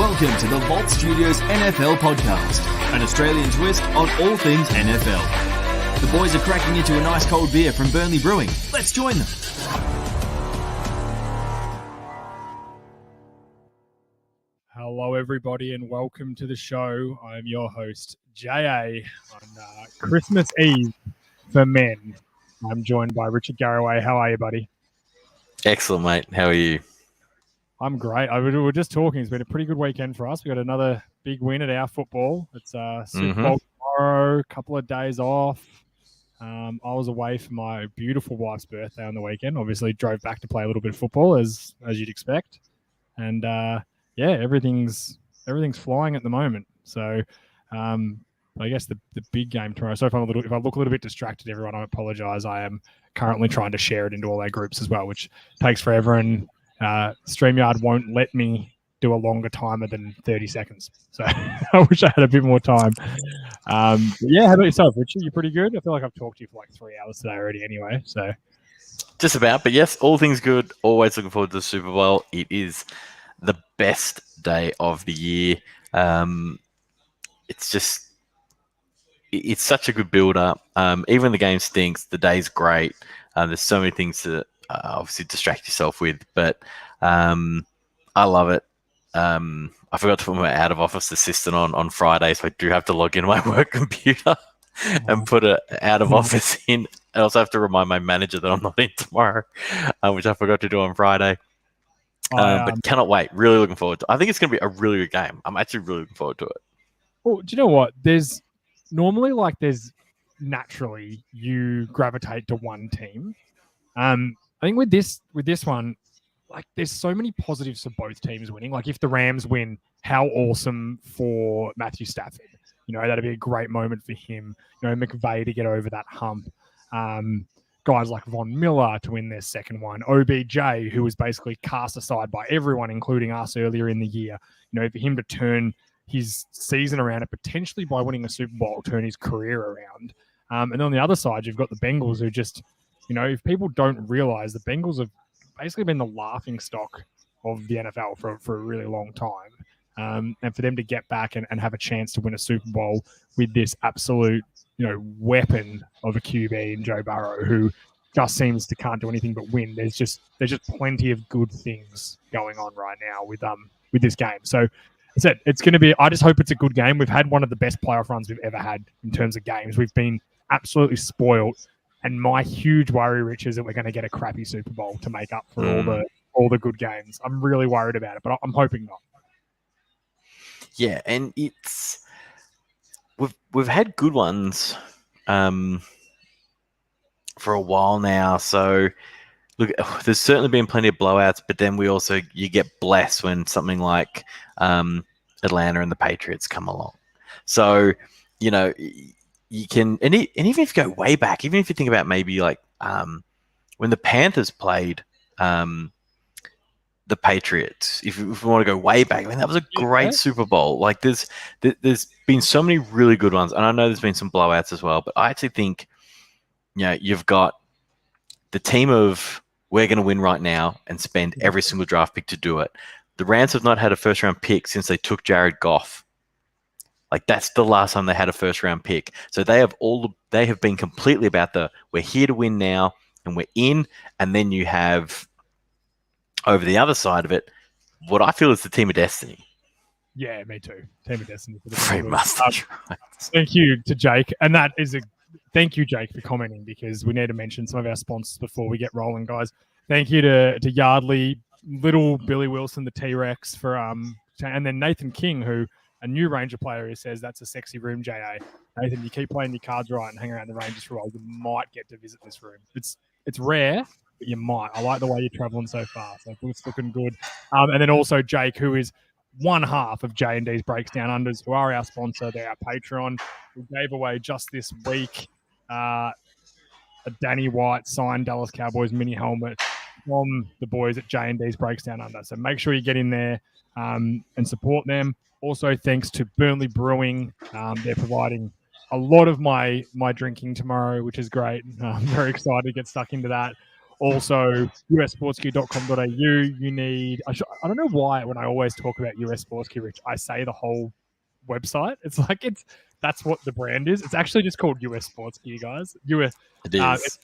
Welcome to the Vault Studios NFL podcast, an Australian twist on all things NFL. The boys are cracking into a nice cold beer from Burnley Brewing. Let's join them. Hello, everybody, and welcome to the show. I'm your host, JA, on Christmas Eve for men. I'm joined by Richie and JA. How are you, buddy? Excellent, mate. How are you? I'm great. We were just talking. It's been a pretty good weekend for us. We got another big win at our football. It's Super Bowl tomorrow, a couple of days off. I was away for my beautiful wife's birthday on the weekend. Obviously, drove back to play a little bit of football, as you'd expect. And yeah, everything's flying at the moment. So I guess the big game tomorrow. So if I look a little bit distracted, everyone, I apologise. I am currently trying to share it into all our groups as well, which takes forever, and StreamYard won't let me do a longer timer than 30 seconds. So I wish I had a bit more time. Yeah, how about yourself, Richard? You pretty good? I feel like I've talked to you for like 3 hours today already anyway. So just about, but yes, all things good. Always looking forward to the Super Bowl. It is the best day of the year. It's such a good build-up. Even the game stinks, the day's great. There's so many things to obviously distract yourself with, but I love it. I forgot to put my out-of-office assistant on Friday, so I do have to log into my work computer and put an out-of-office in. I also have to remind my manager that I'm not in tomorrow, which I forgot to do on Friday. But cannot wait. Really looking forward to it. I think it's going to be a really good game. I'm actually really looking forward to it. Well, do you know what? There's naturally you gravitate to one team. I think with this one, like there's so many positives for both teams winning. Like if the Rams win, how awesome for Matthew Stafford. You know, that'd be a great moment for him. You know, McVay to get over that hump. Guys like Von Miller to win their second one. OBJ, who was basically cast aside by everyone, including us earlier in the year. You know, for him to turn his season around and potentially by winning a Super Bowl, turn his career around. And then on the other side, you've got the Bengals who just, you know, if people don't realize, the Bengals have basically been the laughing stock of the NFL for a really long time. And for them to get back and have a chance to win a Super Bowl with this absolute, you know, weapon of a QB in Joe Burrow, who just seems to can't do anything but win. There's just plenty of good things going on right now with this game. So I said it's going to be. I just hope it's a good game. We've had one of the best playoff runs we've ever had in terms of games. We've been absolutely spoiled, and my huge worry, Rich, is that we're going to get a crappy Super Bowl to make up for all the good games. I'm really worried about it, but I'm hoping not. Yeah, and we've had good ones for a while now. So look, there's certainly been plenty of blowouts, but then you get blessed when something like Atlanta and the Patriots come along. So, you know, you can, and even if you go way back, even if you think about maybe like when the Panthers played the Patriots, if we want to go way back, I mean, that was a great Super Bowl. Like there's been so many really good ones, and I know there's been some blowouts as well, but I actually think, you know, you've got the team of we're going to win right now and spend every single draft pick to do it. The Rams have not had a first-round pick since they took Jared Goff. Like that's the last time they had a first-round pick. So they have been completely about we're here to win now and we're in, and then you have over the other side of it, what I feel is the team of destiny. Yeah, me too. Team of destiny. Very much. Thank you to Jake. And that is thank you, Jake, for commenting, because we need to mention some of our sponsors before we get rolling, guys. Thank you to Yardley, little Billy Wilson, the T-Rex, for and then Nathan King, who a new Ranger player who says that's a sexy room, JA. Nathan, you keep playing your cards right and hang around the Rangers for a while, you might get to visit this room. It's rare, but you might. I like the way you're traveling so far. So it's looking good. And then also Jake, who is one half of J&D's Breaks Down Unders, who are our sponsor. They're our Patreon. We gave away just this week a Danny White signed Dallas Cowboys mini helmet from the boys at J&D's Breaks Down Under. So make sure you get in there and support them. Also, thanks to Burnley Brewing. They're providing a lot of my drinking tomorrow, which is great. I'm very excited to get stuck into that. Also, ussportsgear.com.au. You need. I don't know why when I always talk about US Sports Gear, Rich, I say the whole website. It's like that's what the brand is. It's actually just called US Sports Gear, guys. It is.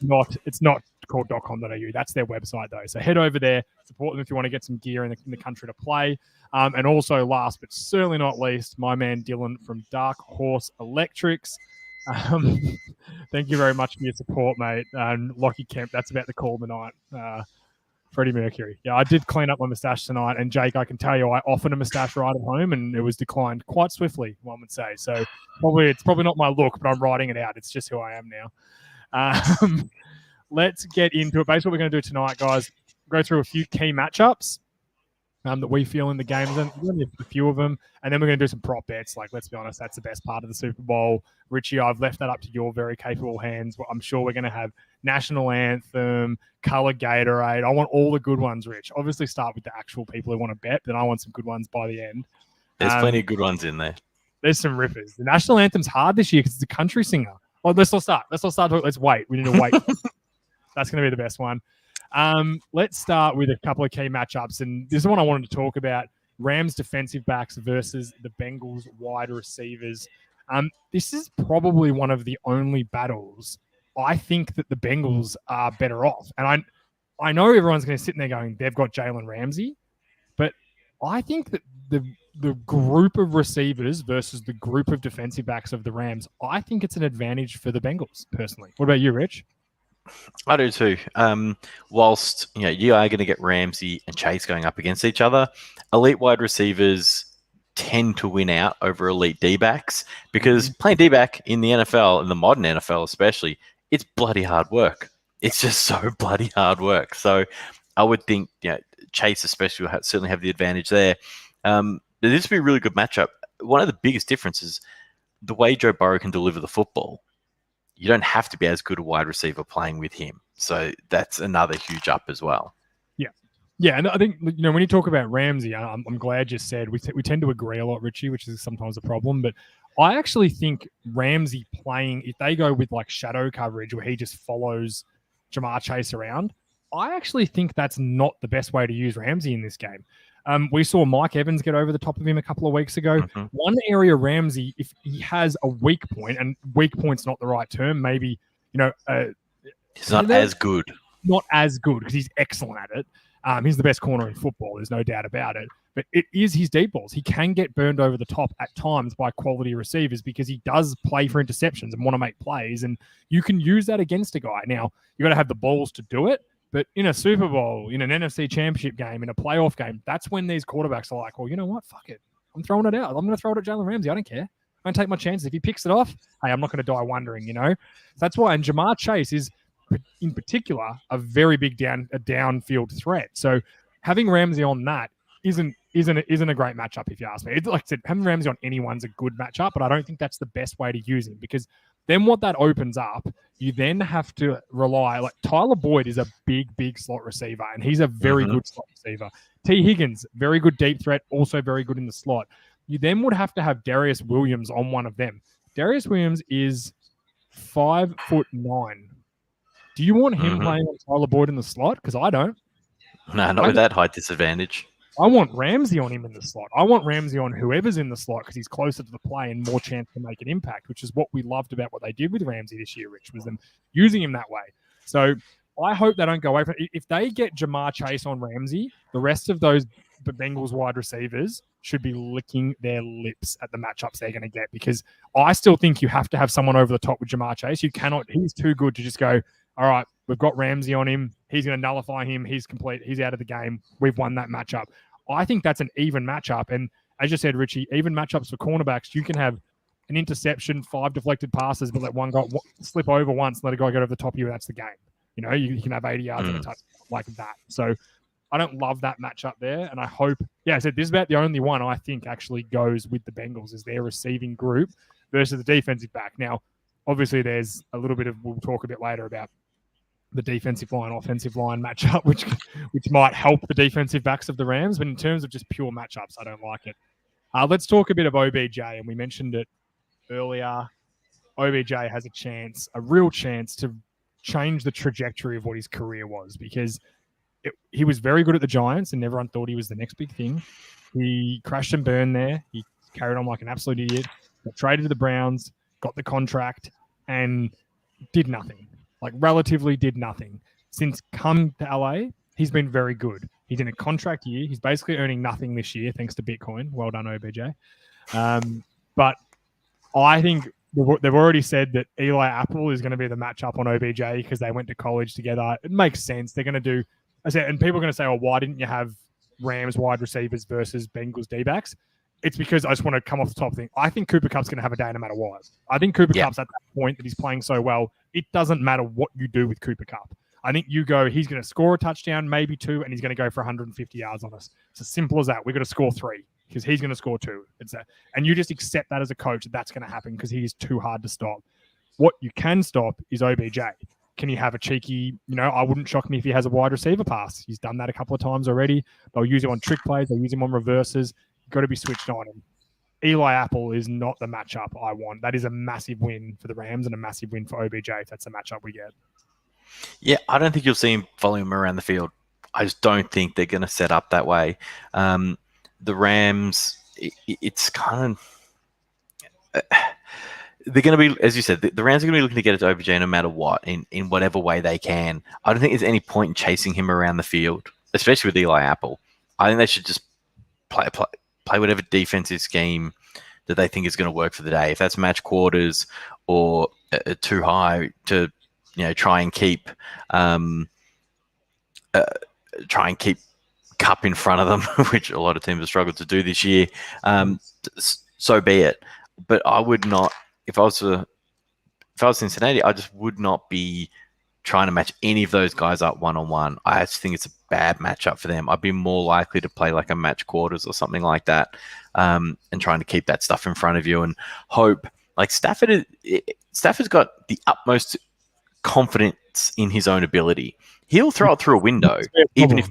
It's not called .com.au. That's their website though. So head over there, support them if you want to get some gear in the country to play. And also, last but certainly not least, my man Dylan from Dark Horse Electrics. Thank you very much for your support, mate. And Lockie Kemp, that's about the call of the night. Freddie Mercury. Yeah, I did clean up my moustache tonight. And Jake, I can tell you, I offered a moustache right at home and it was declined quite swiftly, one would say. So it's probably not my look, but I'm writing it out. It's just who I am now. Let's get into it. Basically, what we're going to do tonight, guys, go through a few key matchups that we feel in the games, and only a few of them. And then we're going to do some prop bets. Like, let's be honest, that's the best part of the Super Bowl. Richie, I've left that up to your very capable hands. I'm sure we're going to have national anthem, color Gatorade. I want all the good ones, Rich. Obviously, start with the actual people who want to bet, but I want some good ones by the end. There's plenty of good ones in there. There's some rippers. The national anthem's hard this year because it's a country singer. Well, let's not start. Let's wait. We need to wait. That's going to be the best one. Let's start with a couple of key matchups. And this is one I wanted to talk about. Rams defensive backs versus the Bengals wide receivers. This is probably one of the only battles I think that the Bengals are better off. And I know everyone's going to sit in there going, they've got Jalen Ramsey. But I think that the group of receivers versus the group of defensive backs of the Rams, I think it's an advantage for the Bengals, personally. What about you, Rich? I do too. Whilst you are going to get Ramsey and Chase going up against each other, elite wide receivers tend to win out over elite D-backs because playing D-back in the NFL, in the modern NFL especially, it's bloody hard work. It's just so bloody hard work. So I would think Chase especially will certainly have the advantage there. This would be a really good matchup. One of the biggest differences, the way Joe Burrow can deliver the football, you don't have to be as good a wide receiver playing with him. So that's another huge up as well. Yeah, and I think when you talk about Ramsey, I'm glad you said we tend to agree a lot, Richie, which is sometimes a problem. But I actually think Ramsey playing, if they go with like shadow coverage where he just follows Jamar Chase around, I actually think that's not the best way to use Ramsey in this game. We saw Mike Evans get over the top of him a couple of weeks ago. Mm-hmm. One area Ramsey, if he has a weak point, and weak point's not the right term, maybe, he's not as good. Not as good because he's excellent at it. He's the best corner in football. There's no doubt about it. But it is his deep balls. He can get burned over the top at times by quality receivers because he does play for interceptions and want to make plays. And you can use that against a guy. Now, you got to have the balls to do it. But in a Super Bowl, in an NFC Championship game, in a playoff game, that's when these quarterbacks are like, well, you know what? Fuck it. I'm throwing it out. I'm going to throw it at Jalen Ramsey. I don't care. I'm going to take my chances. If he picks it off, hey, I'm not going to die wondering, So that's why. And Jamar Chase is, in particular, a very big downfield threat. So having Ramsey on that isn't a great matchup, if you ask me. It's like I said, having Ramsey on anyone's a good matchup, but I don't think that's the best way to use him because then what that opens up, you then have to rely, like Tyler Boyd is a big slot receiver, and he's a very good slot receiver. T. Higgins, very good deep threat, also very good in the slot. You then would have to have Darius Williams on one of them. Darius Williams is 5'9". Do you want him playing on Tyler Boyd in the slot? Because I don't. No, not with that height disadvantage. I want Ramsey on him in the slot. I want Ramsey on whoever's in the slot because he's closer to the play and more chance to make an impact, which is what we loved about what they did with Ramsey this year, Rich, was them using him that way. So I hope they don't go away from it. If they get Jamar Chase on Ramsey, the rest of those Bengals wide receivers should be licking their lips at the matchups they're going to get because I still think you have to have someone over the top with Jamar Chase. You cannot. He's too good to just go, all right, we've got Ramsey on him. He's going to nullify him. He's complete. He's out of the game. We've won that matchup. I think that's an even matchup. And as you said, Richie, even matchups for cornerbacks, you can have an interception, 5 deflected passes, but let one guy slip over once and let a guy go over the top of you, and that's the game. You can have 80 yards on a touch like that. So I don't love that matchup there. And I hope, I said this is about the only one I think actually goes with the Bengals is their receiving group versus the defensive back. Now, obviously, there's a little bit of, we'll talk a bit later about the defensive line, offensive line matchup, which might help the defensive backs of the Rams. But in terms of just pure matchups, I don't like it. Let's talk a bit of OBJ. And we mentioned it earlier. OBJ has a real chance to changed the trajectory of what his career was, because he was very good at the Giants and everyone thought he was the next big thing. He crashed and burned there. He carried on like an absolute idiot. Got traded to the Browns, got the contract, and did nothing. Like relatively did nothing. Since come to LA, he's been very good. He's in a contract year. He's basically earning nothing this year thanks to Bitcoin. Well done, OBJ. But I think they've already said that Eli Apple is going to be the matchup on OBJ because they went to college together. It makes sense. They're going to do, I said, and people are going to say, "Oh, why didn't you have Rams wide receivers versus Bengals D-backs?" It's because I just want to come off the top thing. I think Cooper Kupp's going to have a day no matter what. I think Cooper Kupp's at that point that he's playing so well. It doesn't matter what you do with Cooper Kupp. I think you go, he's going to score a touchdown, maybe 2, and he's going to go for 150 yards on us. It's as simple as that. We've got to score 3 because he's going to score 2. It's that. And you just accept that as a coach that's going to happen because he is too hard to stop. What you can stop is OBJ. Can he have a cheeky, I wouldn't shock me if he has a wide receiver pass. He's done that a couple of times already. They'll use him on trick plays. They'll use him on reverses. You've got to be switched on him. Eli Apple is not the matchup I want. That is a massive win for the Rams and a massive win for OBJ if that's the matchup we get. Yeah, I don't think you'll see him following him around the field. I just don't think they're going to set up that way. The Rams, it's kind of... they're going to be, as you said, the Rams are going to be looking to get it to OBJ no matter what, in whatever way they can. I don't think there's any point in chasing him around the field, especially with Eli Apple. I think they should just play whatever defensive scheme that they think is going to work for the day. If that's match quarters or too high to try and keep Cup in front of them, which a lot of teams have struggled to do this year, so be it. But I would not, if I was Cincinnati, I just would not be trying to match any of those guys up one-on-one. I just think it's a bad matchup for them. I'd be more likely to play like a match quarters or something like that, and trying to keep that stuff in front of you and hope. Like Stafford's got the utmost confidence in his own ability. He'll throw it through a window, even if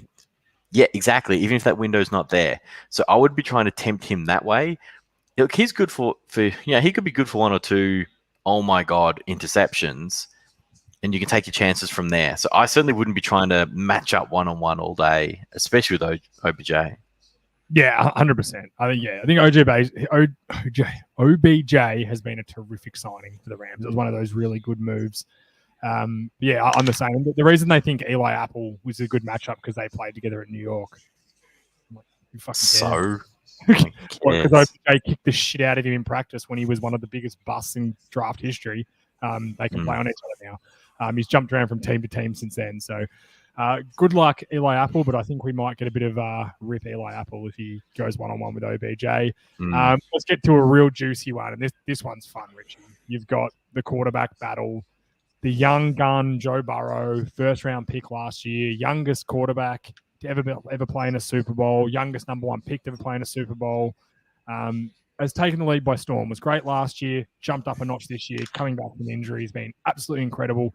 that window's not there. So I would be trying to tempt him that way. Look, he's good for he could be good for 1 or 2, oh my God, interceptions, and you can take your chances from there. So I certainly wouldn't be trying to match up one-on-one all day, especially with OBJ. Yeah, 100%. I think OBJ has been a terrific signing for the Rams. It was one of those really good moves. I'm the same. The reason they think Eli Apple was a good matchup because they played together in New York. You fucking because OBJ kicked the shit out of him in practice when he was one of the biggest busts in draft history. They can play on each other now. He's jumped around from team to team since then. So good luck, Eli Apple, but I think we might get a bit of rip Eli Apple if he goes one-on-one with OBJ. Let's get to a real juicy one. And this one's fun, Richie. You've got the quarterback battle. The young gun, Joe Burrow, first-round pick last year, youngest quarterback to ever play in a Super Bowl, youngest number 1 pick to ever play in a Super Bowl, has taken the league by storm. Was great last year, jumped up a notch this year, coming back from injury, has been absolutely incredible.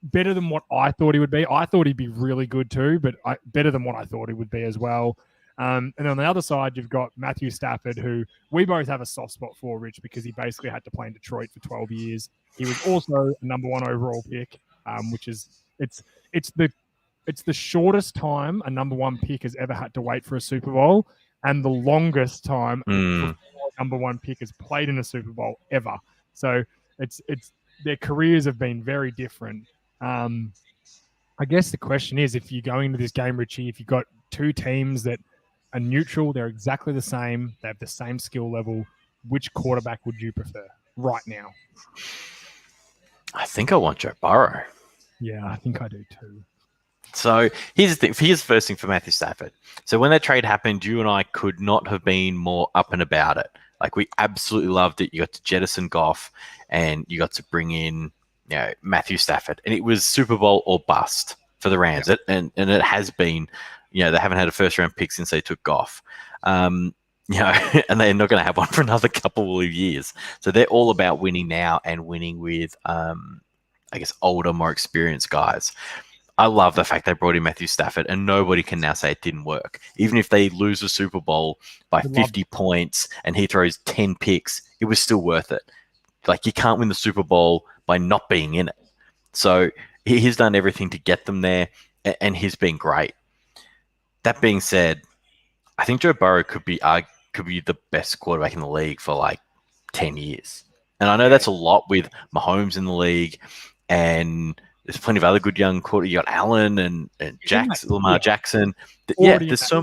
Better than what I thought he would be. I thought he'd be really good too, but better than what I thought he would be as well. And on the other side, you've got Matthew Stafford, who we both have a soft spot for, Rich, because he basically had to play in Detroit for 12 years. He was also a number 1 overall pick, which is it's the shortest time a number 1 pick has ever had to wait for a Super Bowl, and the longest time a number 1 pick has played in a Super Bowl ever. So it's their careers have been very different. I guess the question is, if you're going into this game, Richie, if you've got 2 teams that are neutral, they're exactly the same, they have the same skill level, which quarterback would you prefer right now? I think I want Joe Burrow. Yeah, I think I do too. So here's the thing. Here's the first thing for Matthew Stafford. So when that trade happened, you and I could not have been more up and about it. Like, we absolutely loved it. You got to jettison Goff and you got to bring in Matthew Stafford. And it was Super Bowl or bust for the Rams. Yep. And it has been, they haven't had a first-round pick since they took Goff. And they're not going to have one for another couple of years. So they're all about winning now and winning with, older, more experienced guys. I love the fact they brought in Matthew Stafford, and nobody can now say it didn't work. Even if they lose a Super Bowl by 50 points and he throws 10 picks, it was still worth it. Like, you can't win the Super Bowl by not being in it. So he's done everything to get them there, and he's been great. That being said, I think Joe Burrow could be the best quarterback in the league for like 10 years. And I know that's a lot with Mahomes in the league, and there's plenty of other good young quarterbacks. You got Allen and Lamar Jackson. There's so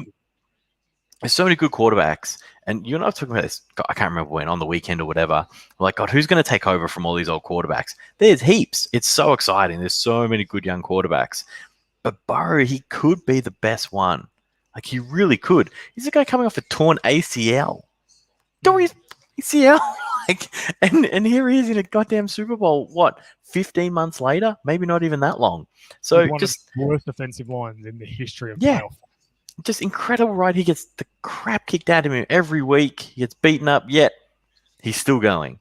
many good quarterbacks. And you and I were talking about this, I can't remember when, on the weekend or whatever. Like, God, who's going to take over from all these old quarterbacks? There's heaps. It's so exciting. There's so many good young quarterbacks. But Burrow, he could be the best one. Like, he really could. He's a guy coming off a torn ACL. ACL? And here he is in a goddamn Super Bowl, 15 months later? Maybe not even that long. So one just of the worst offensive lines in the history of playoff. Just incredible, right? He gets the crap kicked out of him every week. He gets beaten up, yet he's still going.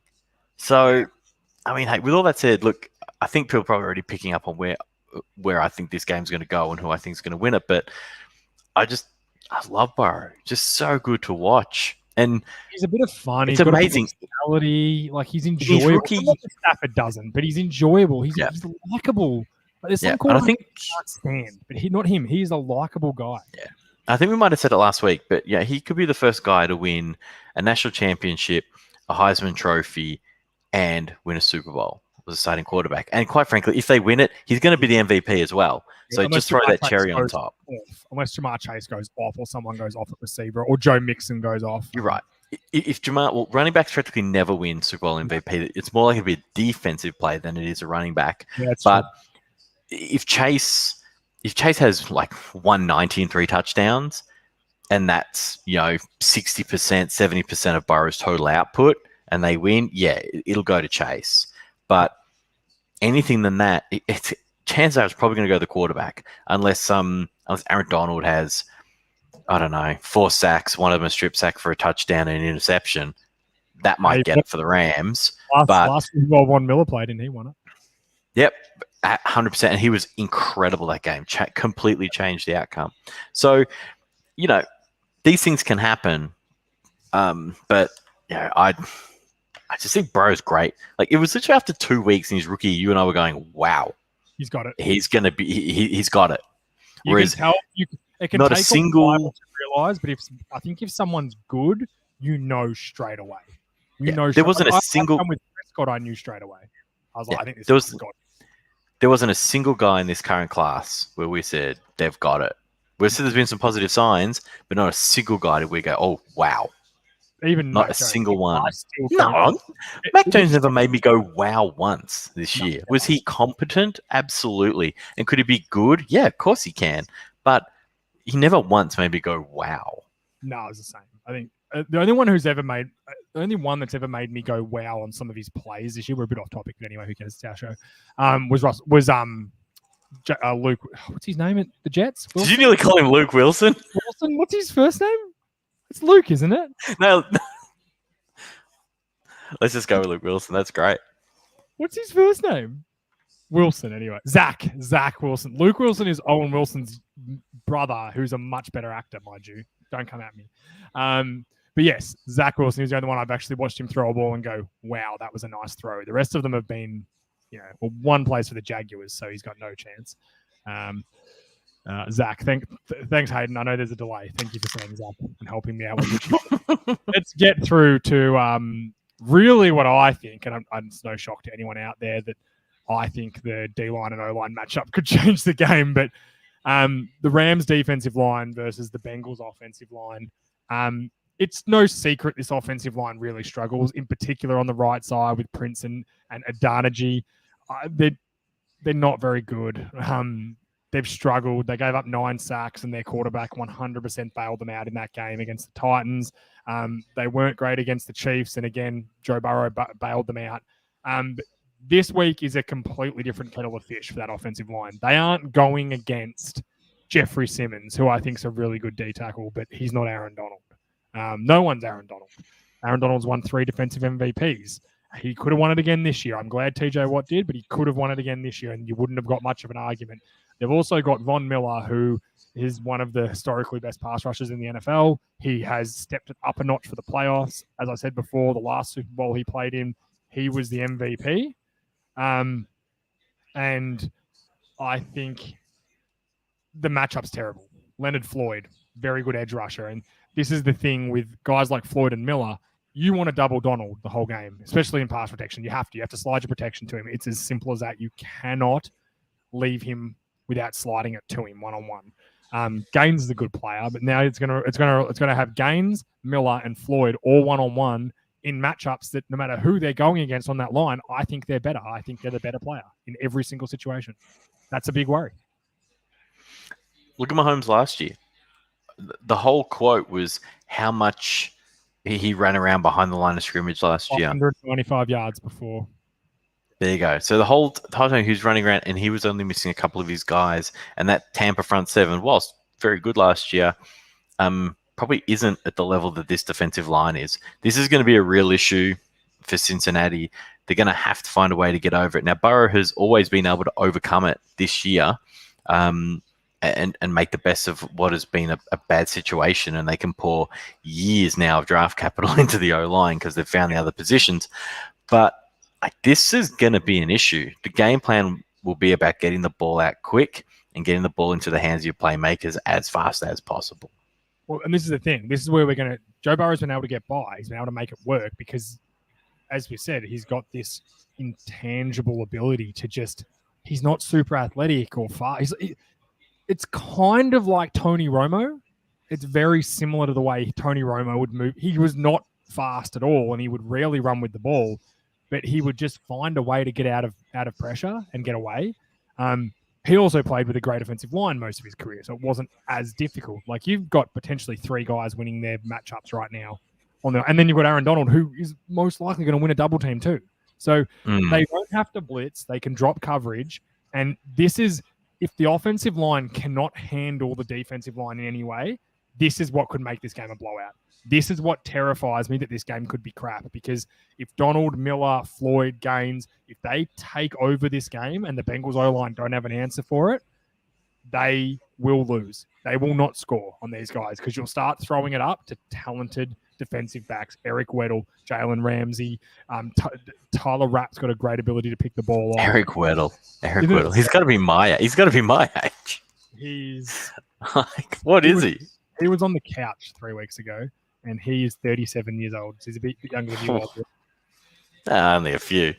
So, I mean, hey, with all that said, look, I think people are probably already picking up on where I think this game's going to go and who I think is going to win it. But I love Burrow. Just so good to watch. And he's a bit of fun. It's he's amazing. Got a personality. Like, he's enjoyable. Stafford doesn't, but he's enjoyable. He's likable. There's some and I think can't stand, but not him. He's a likable guy. Yeah. I think we might have said it last week, but yeah, he could be the first guy to win a national championship, a Heisman Trophy, and win a Super Bowl as a starting quarterback. And quite frankly, if they win it, he's going to be the MVP as well. So just throw that cherry on top. Unless Jamar Chase goes off or someone goes off at receiver or Joe Mixon goes off. You're right. If running backs practically never win Super Bowl MVP. It's more likely to be a defensive play than it is a running back. Yeah, but true. If Chase has like 190 and 3 touchdowns, and that's 60%, 70% of Burrow's total output, and they win, it'll go to Chase. But anything than that, chances are it's probably going to go to the quarterback, unless Aaron Donald has, I don't know, 4 sacks, one of them a strip sack for a touchdown and an interception. That might get it for the Rams. Last Super Von Miller played, and he won it. Yep, 100%. And he was incredible that game. Completely changed the outcome. So, these things can happen. But I just think Burrow's great. Like, it was literally after 2 weeks in his rookie, you and I were going, wow. He's got it. He's going to be, he's got it. Whereas it can not take a single to realize, but I think if someone's good, straight away. There wasn't a single. With Prescott, I knew straight away. I was like, I think this is good. There wasn't a single guy in this current class where we said they've got it. We said there's been some positive signs, but not a single guy did we go, oh wow. Even not a single one. No, Mac Jones never made me go wow once this year. Was he competent? Absolutely. And could he be good? Yeah, of course he can. But he never once made me go wow. No, it's the same. I think the only one that's ever made me go wow on some of his plays this year. We're a bit off topic, but anyway, who cares? It's our show. Was Luke. What's his name at the Jets? Wilson? Did you nearly call him Luke Wilson? Wilson. What's his first name? It's Luke, isn't it? No. Let's just go with Luke Wilson. That's great. What's his first name? Wilson, anyway. Zach Wilson. Luke Wilson is Owen Wilson's brother, who's a much better actor, mind you. Don't come at me. But yes, Zach Wilson is the only one I've actually watched him throw a ball and go, wow, that was a nice throw. The rest of them have been, one plays for the Jaguars, so he's got no chance. Zach, thanks, Hayden. I know there's a delay. Thank you for saying Zach and helping me out with Richie. Let's get through to really what I think, and it's no shock to anyone out there that I think the D-line and O-line matchup could change the game, but the Rams defensive line versus the Bengals offensive line, it's no secret this offensive line really struggles, in particular on the right side with Prince and Adaniji. They're not very good. They've struggled. They gave up 9 sacks, and their quarterback 100% bailed them out in that game against the Titans. They weren't great against the Chiefs, and again, Joe Burrow bailed them out. But this week is a completely different kettle of fish for that offensive line. They aren't going against Jeffrey Simmons, who I think is a really good D tackle, but he's not Aaron Donald. No one's Aaron Donald. Aaron Donald's won 3 defensive MVPs. He could have won it again this year. I'm glad TJ Watt did, but he could have won it again this year, and you wouldn't have got much of an argument. They've also got Von Miller, who is one of the historically best pass rushers in the NFL. He has stepped it up a notch for the playoffs. As I said before, the last Super Bowl he played in, he was the MVP. And I think the matchup's terrible. Leonard Floyd, very good edge rusher. And this is the thing with guys like Floyd and Miller. You want to double Donald the whole game, especially in pass protection. You have to. You have to slide your protection to him. It's as simple as that. You cannot leave him without sliding it to him one-on-one. Gaines is a good player, but now it's gonna have Gaines, Miller, and Floyd all one-on-one in matchups that no matter who they're going against on that line, I think they're better. I think they're the better player in every single situation. That's a big worry. Look at Mahomes last year. The whole quote was how much he ran around behind the line of scrimmage last year. 125 yards before. There you go. So the whole time he was running around and he was only missing a couple of his guys. And that Tampa front seven, whilst very good last year, probably isn't at the level that this defensive line is. This is going to be a real issue for Cincinnati. They're going to have to find a way to get over it. Now, Burrow has always been able to overcome it this year. And make the best of what has been a bad situation, and they can pour years now of draft capital into the O-line because they've found the other positions. But this is going to be an issue. The game plan will be about getting the ball out quick and getting the ball into the hands of your playmakers as fast as possible. Well, and this is the thing. This is where we're going to – Joe Burrow's been able to get by. He's been able to make it work because, as we said, he's got this intangible ability to just – he's not super athletic or fast. It's kind of like Tony Romo. It's very similar to the way Tony Romo would move. He was not fast at all, and he would rarely run with the ball, but he would just find a way to get out of pressure and get away. He also played with a great offensive line most of his career, so it wasn't as difficult. Like, you've got potentially 3 guys winning their matchups right now, and then you've got Aaron Donald, who is most likely going to win a double team too. So they don't have to blitz; they can drop coverage, and this is. If the offensive line cannot handle the defensive line in any way, this is what could make this game a blowout. This is what terrifies me, that this game could be crap, because if Donald, Miller, Floyd, Gaines, if they take over this game and the Bengals O-line don't have an answer for it, they will lose. They will not score on these guys because you'll start throwing it up to talented defensive backs. Eric Weddle, Jalen Ramsey, Tyler Rapp's got a great ability to pick the ball off. Eric Weddle. He's got to be my age. He's like, what is he? He was on the couch 3 weeks ago, and he is 37 years old. So he's a bit younger than you are. Only a few.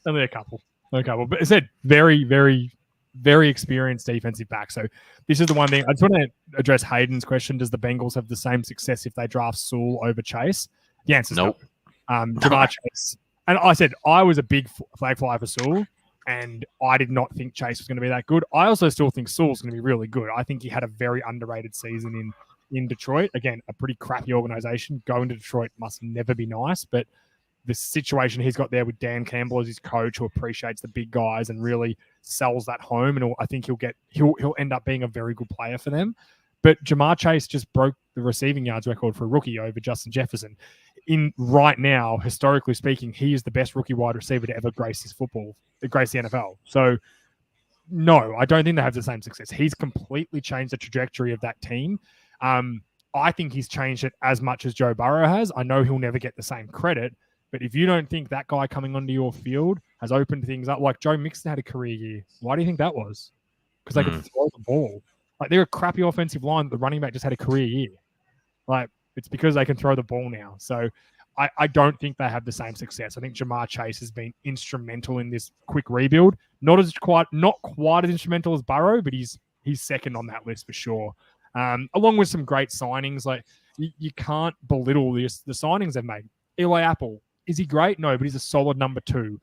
Only a couple. But I said very, very, very experienced defensive back. So this is the one thing. I just want to address Hayden's question. Does the Bengals have the same success if they draft Sewell over Chase? The answer is nope. No. Jamar Chase. And I said I was a big flag flyer for Sewell, and I did not think Chase was going to be that good. I also still think Sewell's going to be really good. I think he had a very underrated season in Detroit. Again, a pretty crappy organization. Going to Detroit must never be nice, but the situation he's got there with Dan Campbell as his coach, who appreciates the big guys and really sells that home, and I think he'll end up being a very good player for them. But Jamar Chase just broke the receiving yards record for a rookie over Justin Jefferson. Right now, historically speaking, he is the best rookie wide receiver to ever grace the NFL. So no, I don't think they have the same success. He's completely changed the trajectory of that team. I think he's changed it as much as Joe Burrow has. I know he'll never get the same credit, but if you don't think that guy coming onto your field has opened things up, like Joe Mixon had a career year. Why do you think that was? Because they could throw the ball. Like, they're a crappy offensive line. The running back just had a career year. Like, it's because they can throw the ball now. So I don't think they have the same success. I think Jamar Chase has been instrumental in this quick rebuild. Not quite as instrumental as Burrow, but he's second on that list for sure. Along with some great signings. Like, you can't belittle the signings they've made. Eli Apple. Is he great? No, but he's a solid number 2.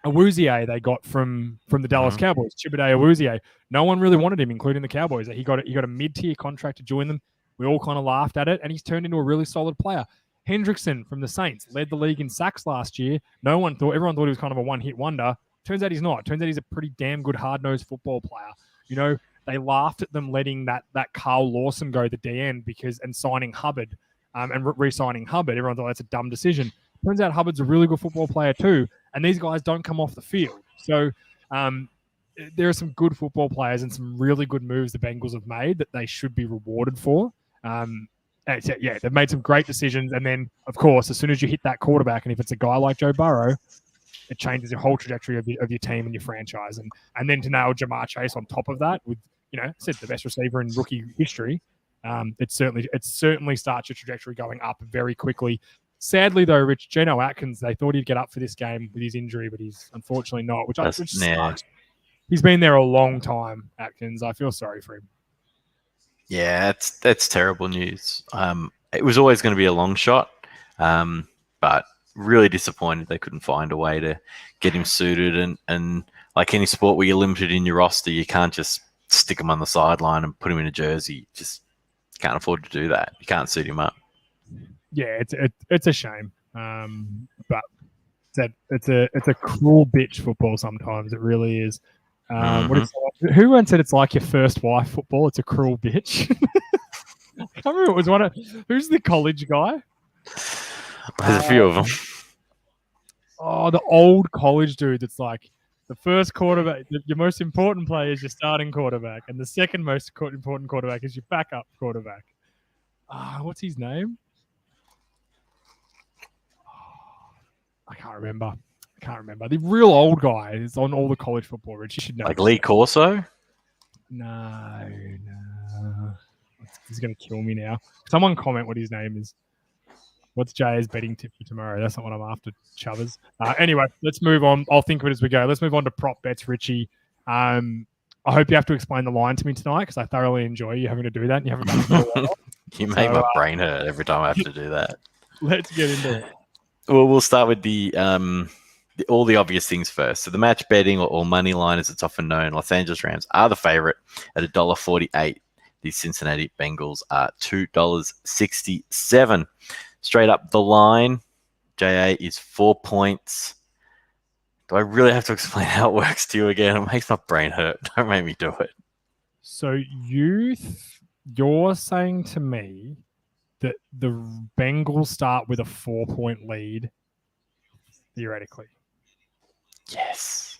Awuzie they got from the Dallas Cowboys. Chibuday Awuzie. No one really wanted him, including the Cowboys. He got a mid-tier contract to join them. We all kind of laughed at it, and he's turned into a really solid player. Hendrickson from the Saints led the league in sacks last year. Everyone thought he was kind of a one-hit wonder. Turns out he's not. Turns out he's a pretty damn good hard-nosed football player. You know, they laughed at them letting that Carl Lawson go the DN and signing Hubbard. And re-signing Hubbard. Everyone thought that's a dumb decision. Turns out Hubbard's a really good football player too, and these guys don't come off the field. So there are some good football players and some really good moves the Bengals have made that they should be rewarded for. They've made some great decisions. And then, of course, as soon as you hit that quarterback, and if it's a guy like Joe Burrow, it changes your whole trajectory of your team and your franchise. And then to nail Jamar Chase on top of that with, said the best receiver in rookie history, it certainly starts your trajectory going up very quickly. Sadly, though, Rich, Geno Atkins, they thought he'd get up for this game with his injury, but he's unfortunately not, which sucks. He's been there a long time, Atkins. I feel sorry for him. Yeah, that's terrible news. It was always going to be a long shot, but really disappointed they couldn't find a way to get him suited. And like any sport where you're limited in your roster, you can't just stick him on the sideline and put him in a jersey. Just can't afford to do that. You can't suit him up. Yeah, it's a shame, but it's a cruel bitch football sometimes. It really is. Who once said it's like your first wife football? It's a cruel bitch. I can't remember. It was who's the college guy? There's a few of them. Oh, the old college dude that's like the first quarterback. Your most important player is your starting quarterback, and the second most important quarterback is your backup quarterback. What's his name? I can't remember. The real old guy is on all the college football. Rich, you should know. Like Lee Corso? No. He's going to kill me now. Someone comment what his name is. What's JA's betting tip for tomorrow? That's not what I'm after, Chubbers. Anyway, let's move on. I'll think of it as we go. Let's move on to prop bets, Richie. I hope you have to explain the line to me tonight because I thoroughly enjoy you having to do that. And you haven't done it for a while. You make my brain hurt every time I have to do that. Let's get into it. Well, we'll start with all the obvious things first. So the match betting or money line, as it's often known, Los Angeles Rams are the favorite at $1.48. The Cincinnati Bengals are $2.67. Straight up the line, JA is 4 points. Do I really have to explain how it works to you again? It makes my brain hurt. Don't make me do it. So you're saying to me that the Bengals start with a 4-point lead, theoretically. Yes.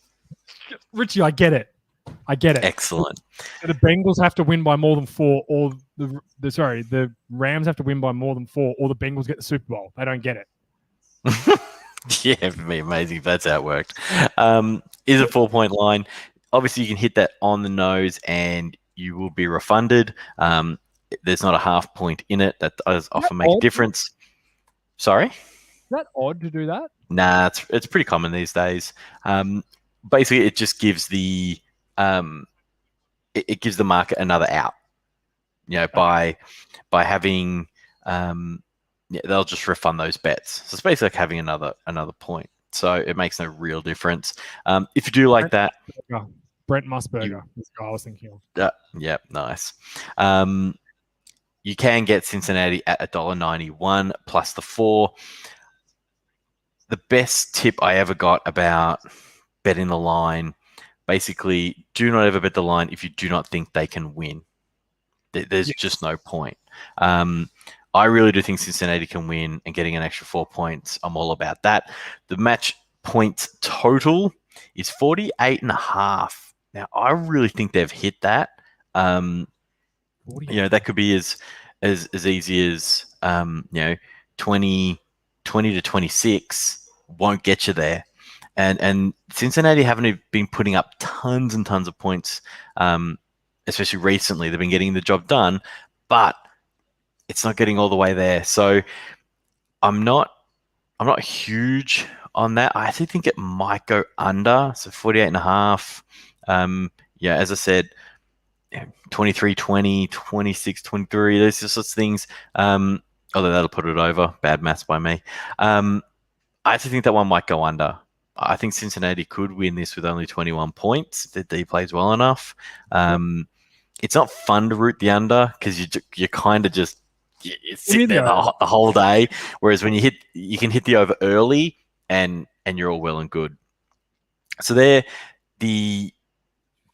Richie, I get it. Excellent. So the Bengals have to win by more than 4, or the Rams have to win by more than 4, or the Bengals get the Super Bowl. They don't get it. Yeah, it'd be amazing if that's how it worked. Is a 4-point line. Obviously, you can hit that on the nose and you will be refunded. There's not a half point in it. That does often make a difference. Sorry? Is that odd to do that? Nah, it's pretty common these days. Basically, it just gives the it gives the market another out. By having they'll just refund those bets. So it's basically like having another point. So it makes no real difference. If you do like that, Brent Musburger is the guy I was thinking of. Yeah, nice. You can get Cincinnati at $1.91 plus the 4. The best tip I ever got about betting the line, basically, do not ever bet the line if you do not think they can win. There's just no point. I really do think Cincinnati can win, and getting an extra 4 points, I'm all about that. The match points total is 48.5. Now, I really think they've hit that. That could be as easy as 20 to 26 won't get you there. And Cincinnati haven't been putting up tons and tons of points, especially recently. They've been getting the job done, but it's not getting all the way there. So I'm not huge on that. I actually think it might go under. So 48.5. As I said, 23-20, 26-23, those sorts of things. Although that'll put it over. Bad maths by me. I actually think that one might go under. I think Cincinnati could win this with only 21 points if the D plays well enough. It's not fun to root the under because you kind of just you sit there the whole day. Whereas when you can hit the over early and you're all well and good. So they're the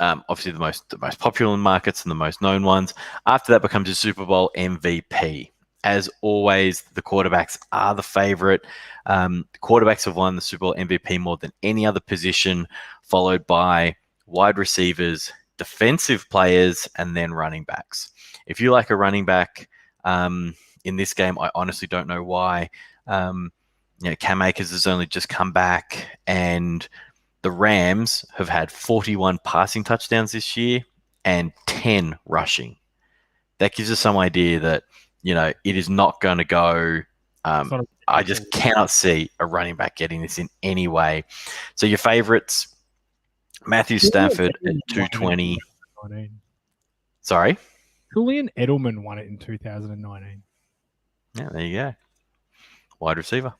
obviously the most popular markets and the most known ones. After that becomes a Super Bowl MVP. As always, the quarterbacks are the favorite. Quarterbacks have won the Super Bowl MVP more than any other position, followed by wide receivers, defensive players, and then running backs. If you like a running back in this game, I honestly don't know why. Cam Akers has only just come back, and the Rams have had 41 passing touchdowns this year and 10 rushing. That gives us some idea that, it is not going to go. I just cannot see a running back getting this in any way. So your favorites, Matthew Stafford at 220. Sorry? Julian Edelman won it in 2019. Yeah, there you go. Wide receiver.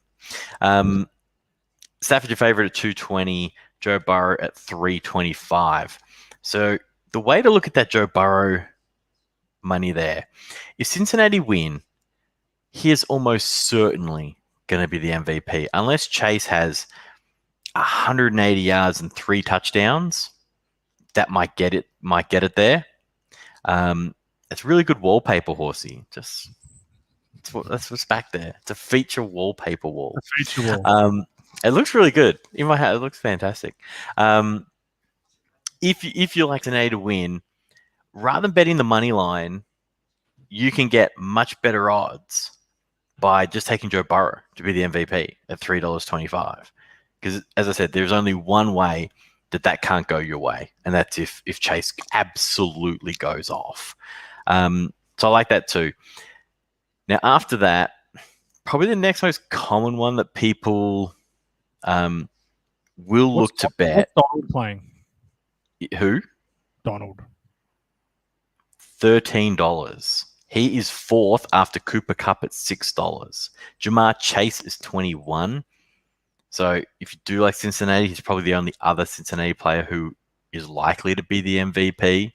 Stafford, your favorite at 220. Joe Burrow at 325. So the way to look at that Joe Burrow money there, if Cincinnati win, he is almost certainly going to be the MVP. Unless Chase has 180 yards and 3 touchdowns, that might get it there. It's really good wallpaper, Horsey. That's what's back there. It's a feature wallpaper wall. A feature wall. It looks really good. In my head, it looks fantastic. If you like Cincinnati to win, rather than betting the money line, you can get much better odds by just taking Joe Burrow to be the MVP at $3.25. Because, as I said, there's only one way that can't go your way, and that's if Chase absolutely goes off. So I like that too. Now, after that, probably the next most common one that people will look to bet. What's Donald playing? Who? Donald. $13. He is 4th after Cooper Kupp at $6. Jamar Chase is 21. So if you do like Cincinnati, he's probably the only other Cincinnati player who is likely to be the MVP.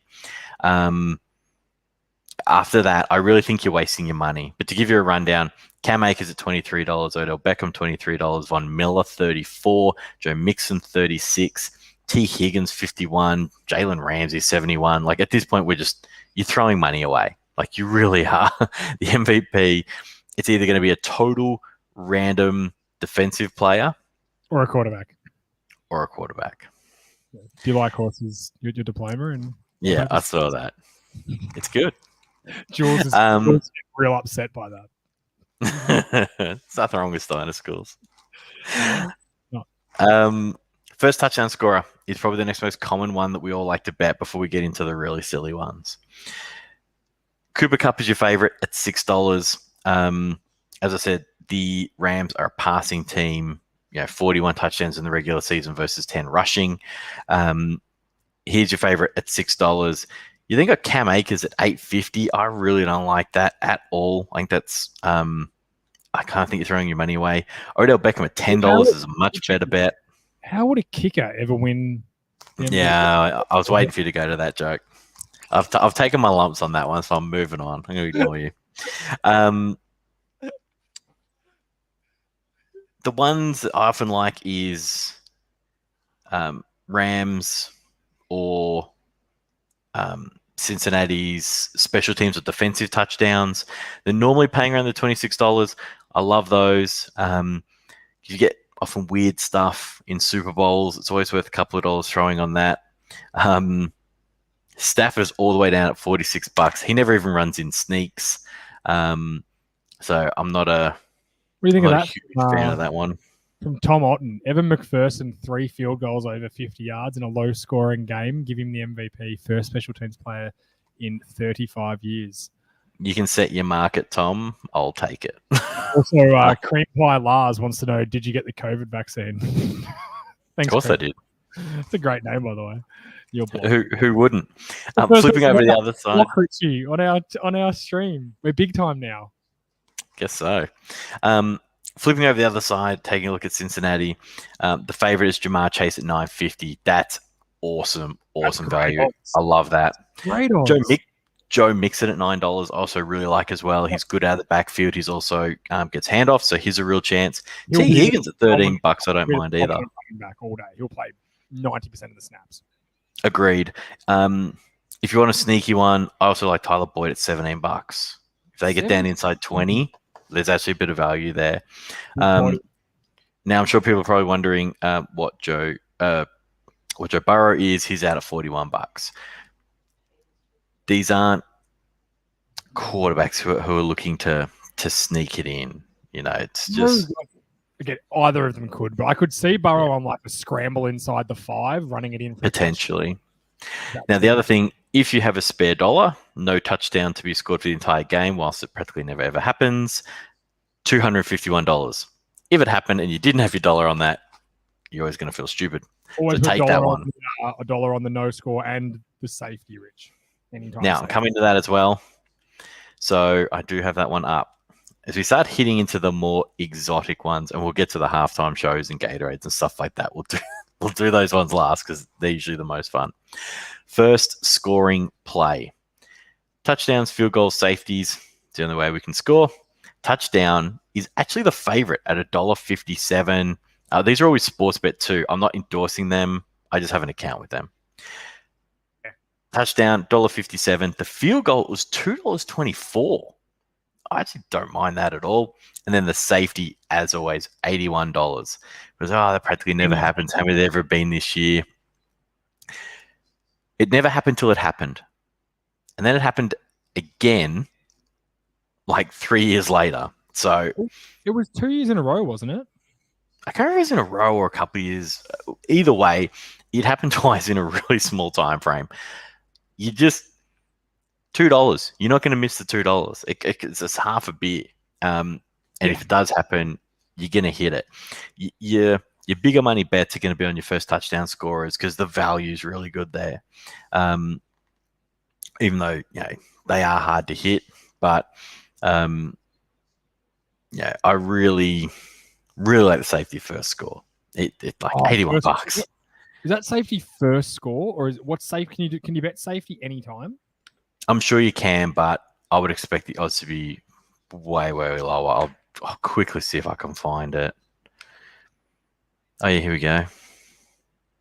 After that, I really think you're wasting your money. But to give you a rundown, Cam Akers at $23, Odell Beckham $23, Von Miller $34, Joe Mixon $36, T. Higgins $51, Jalen Ramsey $71. Like at this point, you're throwing money away. Like you really are. The MVP, it's either going to be a total random defensive player or a quarterback. Do you like horses? Your diploma and I saw that. It's good. Jules is real upset by that. There's nothing wrong with Steiner schools. No. First touchdown scorer is probably the next most common one that we all like to bet before we get into the really silly ones. Cooper Kupp is your favorite at $6. As I said, the Rams are a passing team. 41 touchdowns in the regular season versus 10 rushing. Here's your favorite at $6. You then got Cam Akers at $8.50. I really don't like that at all. I think that's I kind of think you're throwing your money away. Odell Beckham at $10 is a much better bet. How would a kicker ever win? Yeah, I was waiting for you to go to that joke. I've taken my lumps on that one, so I'm moving on. I'm going to ignore you. The ones that I often like is Rams or Cincinnati's special teams with defensive touchdowns. They're normally paying around the $26. I love those. You get often weird stuff in Super Bowls. It's always worth a couple of dollars throwing on that. Stafford's all the way down at $46. He never even runs in sneaks. So I'm not a what do you think of that? Huge fan of that one. From Tom Otten, Evan McPherson, 3 field goals over 50 yards in a low-scoring game. Give him the MVP, first special teams player in 35 years. You can set your market, Tom. I'll take it. Also, Cream Pie Lars wants to know, did you get the COVID vaccine? Thanks, of course Cream. I did. It's a great name, by the way. Who wouldn't? Flipping over the other side. Richie on our stream. We're big time now. Guess so. Flipping over the other side, taking a look at Cincinnati. The favorite is Jamar Chase at $9.50. That's awesome value. Odds. I love that. Great odds. Joe Mixon at $9. Also really like as well. He's good out of the backfield. He's also gets handoffs, so he's a real chance. T. Higgins at $13. I don't mind either. Back all day. He'll play 90% of the snaps. Agreed. If you want a sneaky one, I also like Tyler Boyd at $17. If they get down inside 20, there's actually a bit of value there. Now, I'm sure people are probably wondering what Joe Burrow is. He's out at $41. These aren't quarterbacks who are looking to sneak it in. It's just Again, either of them could, but I could see Burrow on like a scramble inside the 5, running it in for potentially. Now, the other thing, if you have a spare dollar, no touchdown to be scored for the entire game, whilst it practically never ever happens, $251. If it happened and you didn't have your dollar on that, you're always going to feel stupid. Always so take that one. A dollar on the no score and the safety, Rich. Anytime now, I'm coming to that as well. So I do have that one up. As we start hitting into the more exotic ones, and we'll get to the halftime shows and Gatorades and stuff like that, we'll do those ones last because they're usually the most fun. First, scoring play. Touchdowns, field goals, safeties. It's the only way we can score. Touchdown is actually the favorite at $1.57. These are always sports bet too. I'm not endorsing them. I just have an account with them. Yeah. Touchdown, $1.57. The field goal was $2.24. I actually don't mind that at all. And then the safety, as always, $81. Because, that practically never happens. How many there ever been this year? It never happened till it happened. And then it happened again, like 3 years later. So it was 2 years in a row, wasn't it? I can't remember if it was in a row or a couple of years. Either way, it happened twice in a really small time frame. You just $2. You're not going to miss the $2. It's just half a beer. And if it does happen, you're going to hit it. Your bigger money bets are going to be on your first touchdown scorers because the value is really good there. Even though they are hard to hit, but I really like the safety first score. It like $81. Is that safety first score, or what safe can you do? Can you bet safety anytime? I'm sure you can, but I would expect the odds to be way, way lower. I'll quickly see if I can find it. Oh yeah, here we go.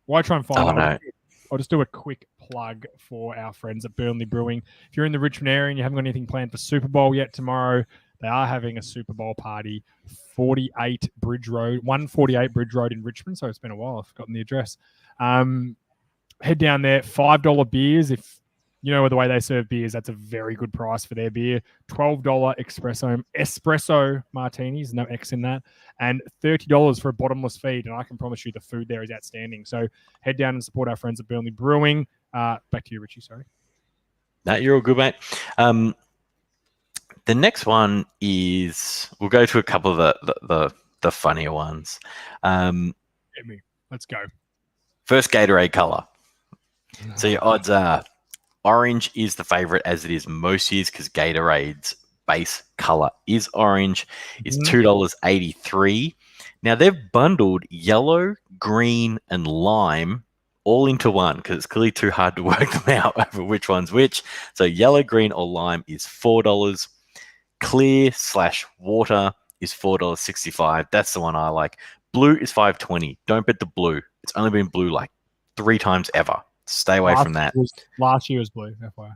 Why try and find it? No. I'll just do a quick plug for our friends at Burnley Brewing. If you're in the Richmond area and you haven't got anything planned for Super Bowl yet tomorrow, they are having a Super Bowl party, 148 Bridge Road in Richmond. So it's been a while. I've forgotten the address. Head down there, $5 beers. If you know the way they serve beers, that's a very good price for their beer. $12 espresso martinis, no X in that, and $30 for a bottomless feed. And I can promise you the food there is outstanding. So head down and support our friends at Burnley Brewing. Back to you, Richie. Sorry. No, you're all good, mate. The next one is we'll go to a couple of the funnier ones. Hit me. Let's go. First, Gatorade color. So your odds are orange is the favorite, as it is most years, because Gatorade's base color is orange. It's $2.83. Now they've bundled yellow, green, and lime all into one because it's clearly too hard to work them out over which one's which. So yellow, green, or lime is $4. Clear/water is $4.65. That's the one I like. Blue is $5.20. Don't bet the blue. It's only been blue like 3 times ever. Stay away from that. Last year was blue, FYI.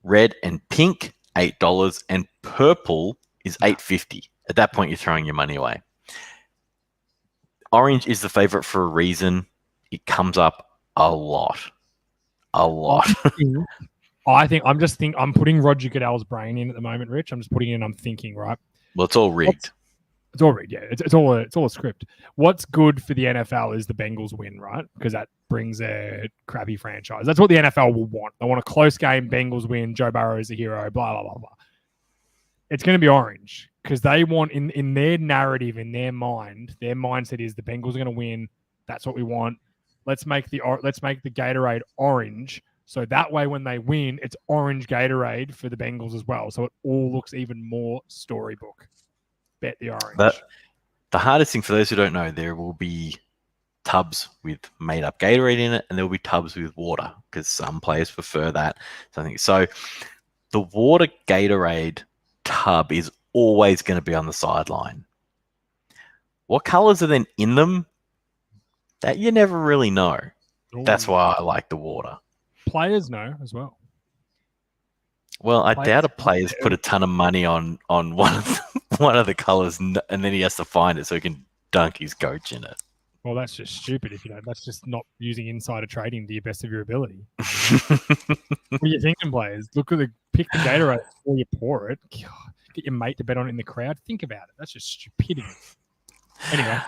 Red and pink, $8, and purple is $8.50. At that point, you're throwing your money away. Orange is the favorite for a reason. It comes up a lot. I think I'm putting Roger Goodell's brain in at the moment, Rich. I'm just putting in. I'm thinking, right? Well, it's all rigged. It's all rigged. Yeah, it's all a script. What's good for the NFL is the Bengals win, right? Because that brings a crappy franchise. That's what the NFL will want. They want a close game. Bengals win. Joe Burrow is a hero. Blah blah blah blah. It's going to be orange because they want in their narrative, in their mind, their mindset is the Bengals are going to win. That's what we want. Let's make the Gatorade orange. So that way, when they win, it's orange Gatorade for the Bengals as well. So it all looks even more storybook. Bet the orange. The hardest thing for those who don't know, there will be tubs with made-up Gatorade in it, and there will be tubs with water because some players prefer that. So the water Gatorade tub is always going to be on the sideline. What colors are then in them? That you never really know. Ooh. That's why I like the water. Players know as well. Well, I doubt a player's put a ton of money on one of the colors, and then he has to find it so he can dunk his coach in it. Well, that's just stupid. That's just not using insider trading to your best of your ability. What are you thinking, players? Pick the Gatorade before you pour it. God, get your mate to bet on it in the crowd. Think about it. That's just stupidity. Anyway,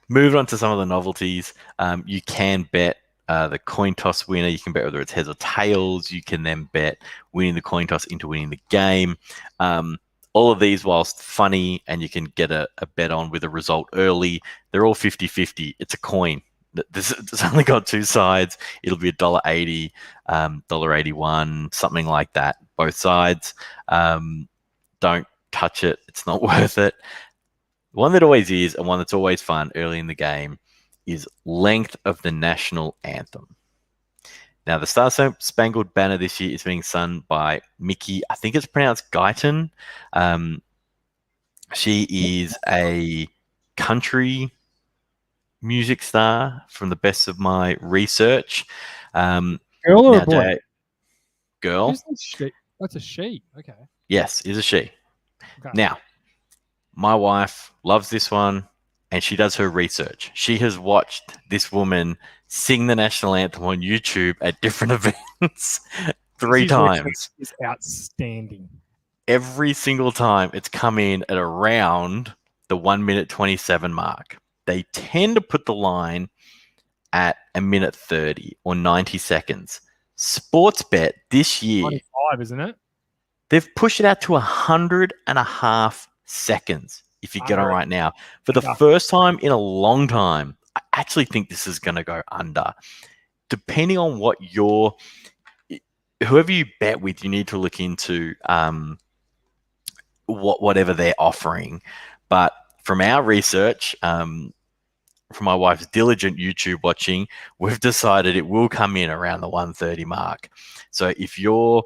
Moving on to some of the novelties, you can bet the coin toss winner. You can bet whether it's heads or tails. You can then bet winning the coin toss into winning the game. All of these, whilst funny, and you can get a bet on with a result early, they're all 50-50. It's a coin. It's only got two sides. It'll be $1.80, $1.81, something like that, both sides. Don't touch it. It's not worth it. One that always is, and one that's always fun early in the game, is length of the national anthem. Now, the Star Spangled Banner this year is being sung by Mickey. I think it's pronounced Guyton. She is a country music star from the best of my research. girl or a boy? Girl. That's a she. Okay. Yes, is a she. Okay. Now, my wife loves this one, and she does her research. She has watched this woman sing the national anthem on YouTube at different events 3 times. It's outstanding. Every single time it's come in at around the 1 minute 27 mark. They tend to put the line at 1 minute 30 or 90 seconds. Sportsbet this year, 25, isn't it? they've pushed it out to 100.5 seconds if you get on right now. For the first time in a long time, I actually think this is going to go under. Depending on what whoever you bet with, you need to look into whatever they're offering. But from our research, from my wife's diligent YouTube watching, we've decided it will come in around the 130 mark. So if you're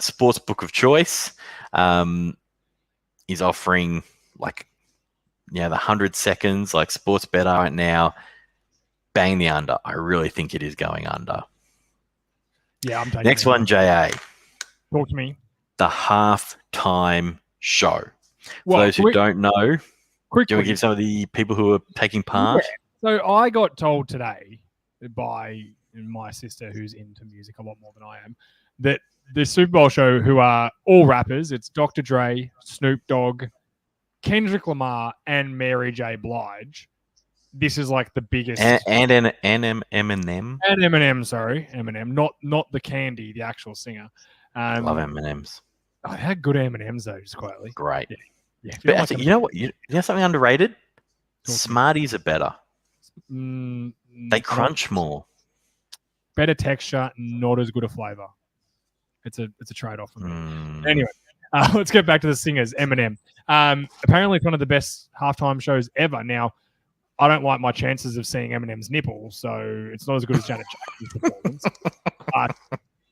sports book of choice is offering the 100 seconds like sports better right now, bang the under. I really think it is going under. Yeah, I'm taking next one, JA. Talk to me. The halftime show. Well, for those who don't know, do you want to give some of the people who are taking part? Yeah. So I got told today by my sister, who's into music a lot more than I am, that the Super Bowl show, who are all rappers, it's Dr. Dre, Snoop Dogg, Kendrick Lamar, and Mary J. Blige. This is like the biggest. And Eminem. And Eminem, sorry. Eminem, not the candy, the actual singer. Love M&Ms. I had good M&Ms though, just quietly. Great. Yeah. But actually, you know what? You know something underrated? Smarties are better. They crunch more. Better texture, not as good a flavor. It's a trade-off for me. Anyway, let's get back to the singers. Eminem. Apparently, it's one of the best halftime shows ever. Now, I don't like my chances of seeing Eminem's nipple, so it's not as good as Janet Jackson's performance.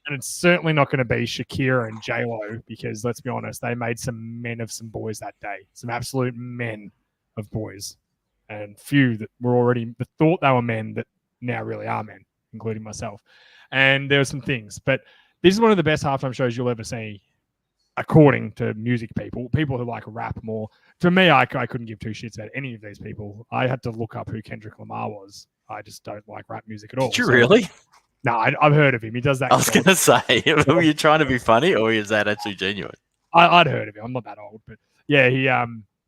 And it's certainly not going to be Shakira and J-Lo, because let's be honest, they made some men of some boys that day. Some absolute men of boys. And few that were already thought they were men that now really are men, including myself. And there were some things. But this is one of the best halftime shows you'll ever see, according to music people who like rap more. For me, I couldn't give two shits about any of these people. I had to look up who Kendrick Lamar was. I just don't like rap music at all. Did you really? No, I've heard of him. He does that. I was going to say, were you trying to be funny, or is that actually genuine? I'd heard of him. I'm not that old, but yeah, he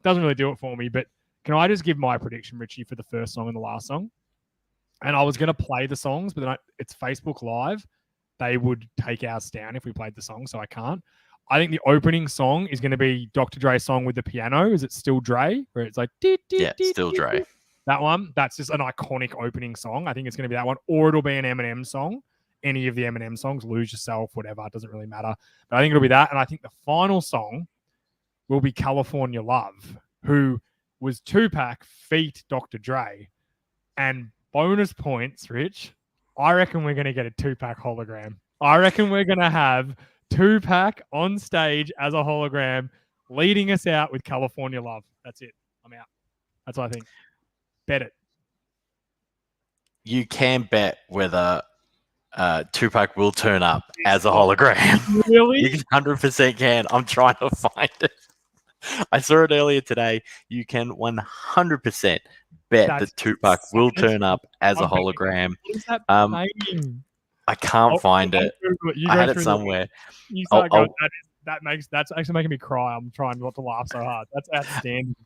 doesn't really do it for me. But can I just give my prediction, Richie, for the first song and the last song? And I was going to play the songs, but then it's Facebook Live. They would take ours down if we played the song, so I can't. I think the opening song is going to be Dr. Dre's song with the piano. Is it Still Dre? Where it's like... Still Dre. That one, that's just an iconic opening song. I think it's going to be that one, or it'll be an Eminem song. Any of the Eminem songs, Lose Yourself, whatever, it doesn't really matter. But I think it'll be that. And I think the final song will be California Love, who was Tupac feat Dr. Dre. And bonus points, Rich, I reckon we're going to get a Tupac hologram. I reckon we're going to have Tupac on stage as a hologram leading us out with California Love. That's it. I'm out. That's what I think. Bet it. You can bet whether Tupac will turn up as a hologram. Really? You 100% can. I'm trying to find it. I saw it earlier today. You can 100% bet that Tupac will turn up as a hologram. What is that I can't find it. I had it somewhere. that's actually making me cry. I'm trying not to laugh so hard. That's outstanding.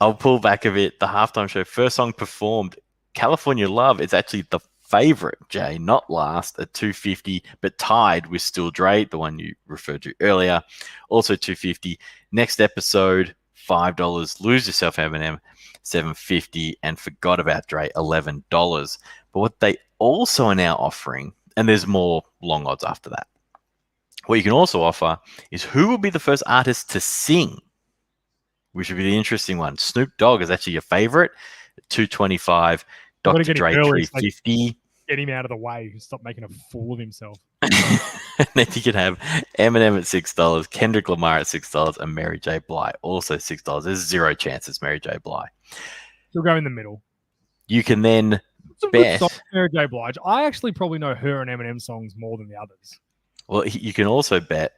I'll pull back a bit. The halftime show, first song performed, California Love. It's actually the favorite, Jay, not last at $2.50, but tied with Still Dre, the one you referred to earlier, also $2.50. Next episode, $5. Lose Yourself, Eminem, $7.50, and Forgot About Dre, $11. But what they also are now offering, and there's more long odds after that. What you can also offer is who will be the first artist to sing, which would be the interesting one. Snoop Dogg is actually your favorite, $2.25. Dr. Dre, $3.50. Get him out of the way. Stop making a fool of himself. And then you can have Eminem at $6, Kendrick Lamar at $6, and Mary J. Blige also $6. There's zero chance it's Mary J. Blige. She'll go in the middle. You can then Some bet. good songs, Mary J. Blige. I actually probably know her and Eminem songs more than the others. Well, you can also bet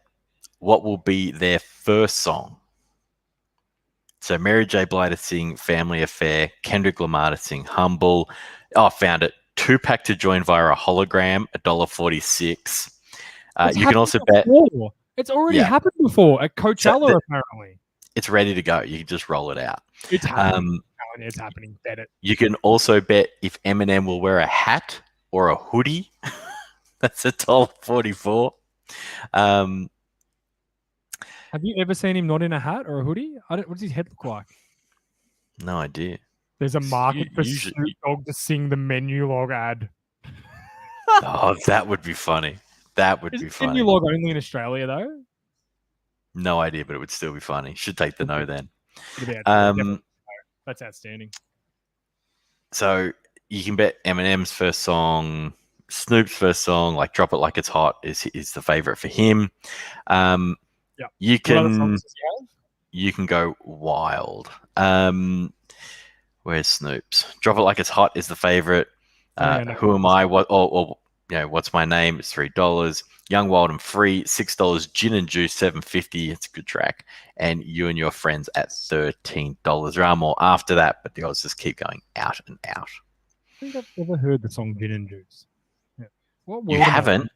what will be their first song. So Mary J. Blige to sing Family Affair, Kendrick Lamar to sing Humble. Oh, I found it. Tupac to join via a hologram, $1.46. You can also bet. It's already happened before at Coachella, apparently. It's ready to go. You can just roll it out. It's happening. It's happening. Bet it. You can also bet if Eminem will wear a hat or a hoodie. That's $1.44. Have you ever seen him not in a hat or a hoodie? What does his head look like? No idea. There's a market for Snoop Dogg to sing the menu log ad. Oh, that would be funny. That would be funny. Menu log only in Australia, though? No idea, but it would still be funny. Should take the no then. That's outstanding. So you can bet Eminem's first song, Snoop's first song, like Drop It Like It's Hot is the favorite for him. You can go wild. Where's Snoop's? Drop It Like It's Hot is the favorite. Who Am I? What's My Name? It's $3. Young, Wild and Free, $6. Gin and Juice, $7.50. It's a good track. And You and Your Friends at $13. There are more after that, but the odds just keep going out and out. I think I've never heard the song Gin and Juice. Yeah. You haven't?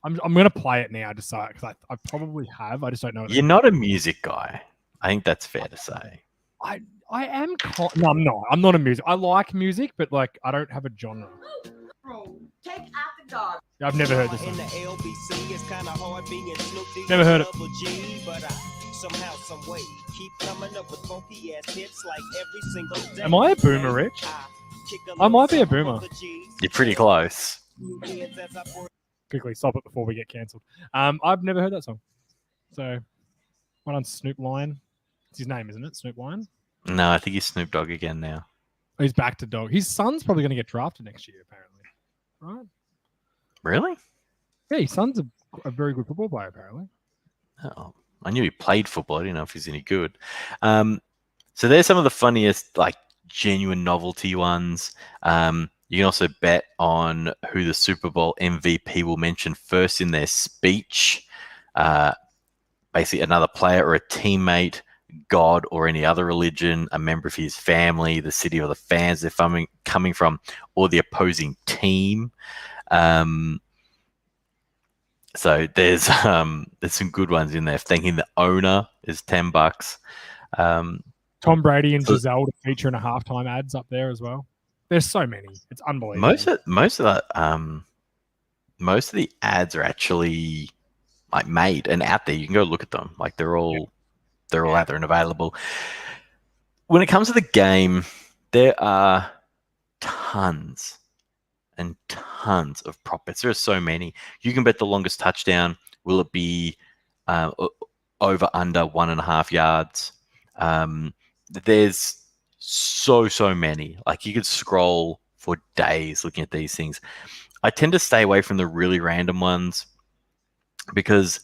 I'm going to play it now, just because I probably have. I just don't know. You're not a music guy. I think that's fair to say. I am. No, I'm not. I'm not a music. I like music, but like I don't have a genre. Take out the dog. I've never heard this song. Never heard it. Am I a boomer, Rich? I might be a boomer. You're pretty close. Quickly stop it before we get cancelled. I've never heard that song. So, one on Snoop Lion. It's his name, isn't it? Snoop Lion? No, I think he's Snoop Dogg again now. Oh, he's back to Dogg. His son's probably going to get drafted next year, apparently. Right? Really? Yeah, his son's a very good football player, apparently. Oh, I knew he played football. I didn't know if he's any good. So there's some of the funniest, like, genuine novelty ones. You can also bet on who the Super Bowl MVP will mention first in their speech. Basically, another player or a teammate, God or any other religion, a member of his family, the city or the fans they're coming from, or the opposing team. So there's some good ones in there. Thanking the owner is $10. Tom Brady and Giselle to feature in a halftime ads up there as well. There's so many. It's unbelievable. Most of the ads are actually like made and out there. You can go look at them. Like they're all out there and available. When it comes to the game, there are tons and tons of prop bets. There are so many. You can bet the longest touchdown. Will it be over under 1.5 yards? There's so many. Like you could scroll for days looking at these things. I tend to stay away from the really random ones because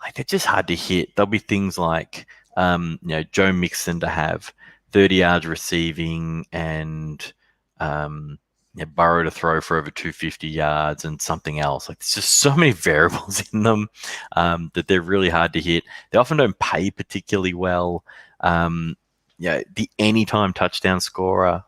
like they're just hard to hit. There'll be things like Joe Mixon to have 30 yards receiving and Burrow to throw for over 250 yards and something else. Like there's just so many variables in them that they're really hard to hit. They often don't pay particularly well. The anytime touchdown scorer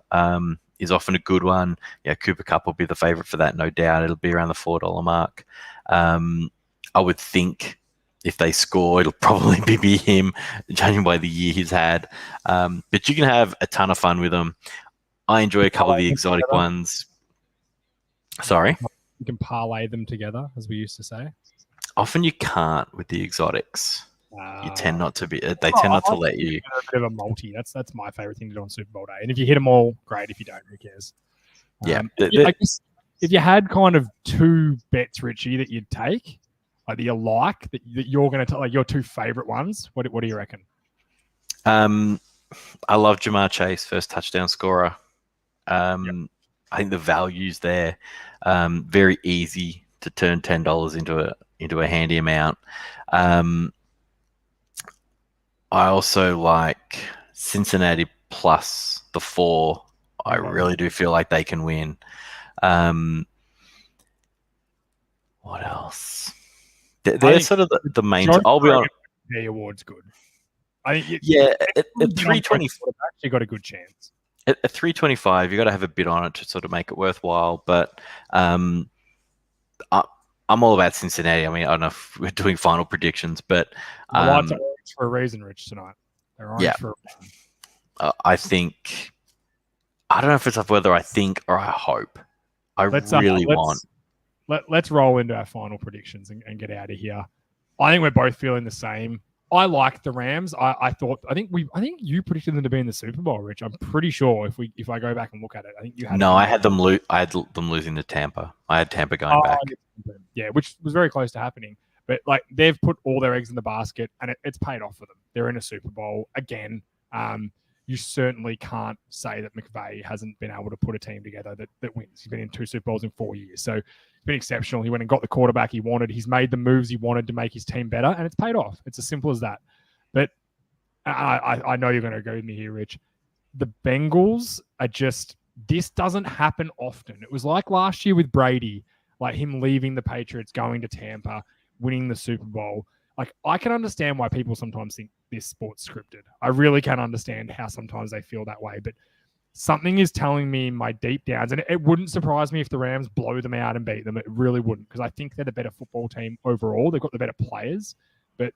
is often a good one. Cooper Kupp will be the favorite for that, no doubt. It'll be around the $4 mark. I would think if they score, it'll probably be him, judging by the year he's had. But you can have a ton of fun with them. I enjoy a couple of the exotic ones. Sorry? You can parlay them together, as we used to say. Often you can't with the exotics. You tend not to be. They tend not to let you. A bit of a multi. That's my favorite thing to do on Super Bowl day. And if you hit them all, great. If you don't, who cares? Yeah. I guess if you had kind of two bets, Richie, that you'd take, like that you like, that you're going to like your two favorite ones, what do you reckon? I love Jamar Chase, first touchdown scorer. I think the value's there. Very easy to turn $10 into a handy amount. I also like Cincinnati plus the 4. I really do feel like they can win. What else? They're sort of the main. I'll be honest. The award's good. I think at 320, you got a good chance. At 325, you got to have a bit on it to sort of make it worthwhile. But I'm all about Cincinnati. I mean, I don't know if we're doing final predictions, but the lights are orange for a reason, Rich, tonight. They're orange for a reason. I think. I don't know if it's whether I think or I hope. Let's roll into our final predictions and get out of here. I think we're both feeling the same. I like the Rams. I think you predicted them to be in the Super Bowl, Rich. I'm pretty sure if I go back and look at it, I think you had. No, I had them losing to Tampa. I had Tampa going back. Yeah, which was very close to happening. But like they've put all their eggs in the basket, and it's paid off for them. They're in a Super Bowl again. You certainly can't say that McVay hasn't been able to put a team together that wins. He's been in 2 Super Bowls in 4 years. So it's been exceptional. He went and got the quarterback he wanted. He's made the moves he wanted to make his team better, and it's paid off. It's as simple as that. But I know you're going to agree with me here, Rich. The Bengals are just, this doesn't happen often. It was like last year with Brady, like him leaving the Patriots, going to Tampa, winning the Super Bowl. Like, I can understand why people sometimes think this sport's scripted. I really can understand how sometimes they feel that way. But something is telling me in my deep downs, and it wouldn't surprise me if the Rams blow them out and beat them. It really wouldn't, because I think they're the better football team overall. They've got the better players. But